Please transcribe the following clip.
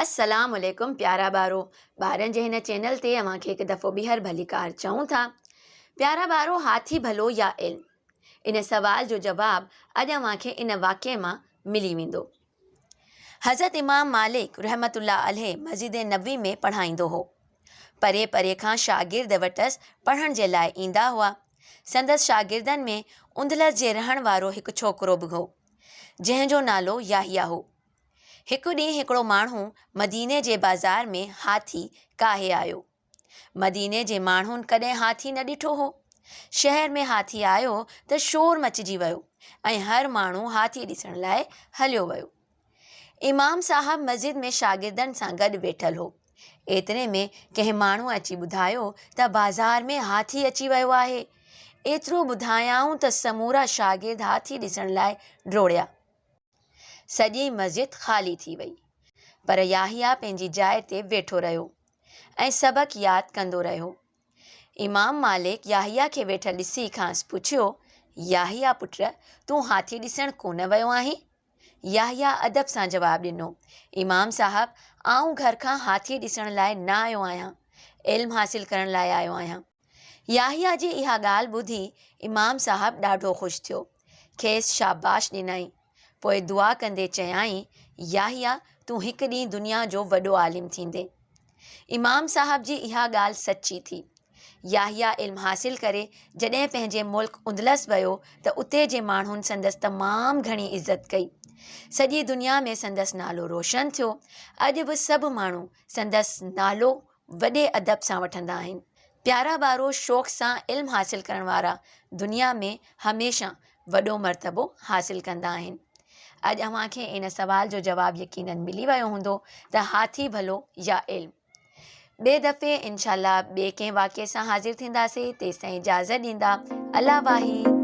अस्सलाम वालेकुम प्यारा बारो ॿारनि जे हिन चैनल ते अव्हांखे हिकु दफ़ो ॿीहर भली कार चऊं था। प्यारा बारो, हाथी भलो या इल्म? इन सवाल जो जवाबु अॼु अव्हांखे इन वाक़े मां मिली वेंदो। हज़रत इमाम मालिक रहमतुल्लाह अलैह मस्जिद नबवी में पढ़ाईंदो हो। परे परे खां शागिर्द वटसि पढ़ण जे लाइ ईंदा हुआ। संदसि शागिर्दनि में उंदलस जे रहण वारो हिकु छोकिरो बि हो, जंहिंजो नालो याहिया हो। हिकु ॾींहुं हिकिड़ो माण्हू मदीने जे बाज़ार में हाथी काहे आयो। मदीने जे माण्हुनि कॾहिं हाथी न ॾिठो हो। शहर में हाथी आयो त शोर मचिजी वियो ऐं हर माण्हू हाथी ॾिसण लाइ हलियो वियो। इमाम साहब मस्जिद में शागिर्दनि सां गॾु वेठल हो। एतिरे में कंहिं माण्हू अची ॿुधायो त बाज़ार में हाथी अची वियो आहे। एतिरो ॿुधायाऊं त समूरा शागिर्द हाथी ॾिसण लाइ डोड़िया। सॼी मस्जिद ख़ाली थी वई, पर याहिया पंहिंजी जाइ ते वेठो रहियो ऐं सबक़ यादि कंदो रहियो। इमाम मालिक याहिया खे वेठल ॾिसी खांसि पुछियो, याहिया पुट, तूं हाथी ॾिसण कोन वियो आहीं? याहिया अदब सां जवाबु ॾिनो, इमाम साहब, आऊं घर खां हाथी ॾिसण लाइ न आयो आहियां, इल्मु हासिल करण लाइ आयो आहियां। याहिया जी इहा ॻाल्हि ॿुधी इमाम साहब ॾाढो ख़ुशि थियो, खेसि शाबाश ॾिनई। पोइ दुआ कंदे चयाईं, याहिया, तूं हिकु ॾींहुं दुनिया जो वॾो आलिम थींदे। इमाम साहब जी इहा ॻाल्हि सची थी। याहिया इल्मु हासिल करे जॾहिं पंहिंजे मुल्क उंदलस वियो त उते जे माण्हुनि संदसि तमामु घणी इज़त कई। सॼी दुनिया में संदसि नालो रोशन थियो। अॼु बि सभु माण्हू संदसि नालो वॾे अदब सां वठंदा आहिनि। प्यारा ॿारो, शौक़ सां इल्मु हासिल करण वारा दुनिया में हमेशह वॾो मर्तबो हासिल कंदा आहिनि। अॼु अव्हांखे इन सवाल जो जवाबु यकीनन मिली वियो हूंदो त हाथी भलो या इल्मु? ॿिए दफ़े इंशाअल्लाह ॿिए कंहिं वाक़े सां हाज़िर थींदासीं। तेसिताईं इजाज़त ॾींदा। अल्लाह वाही।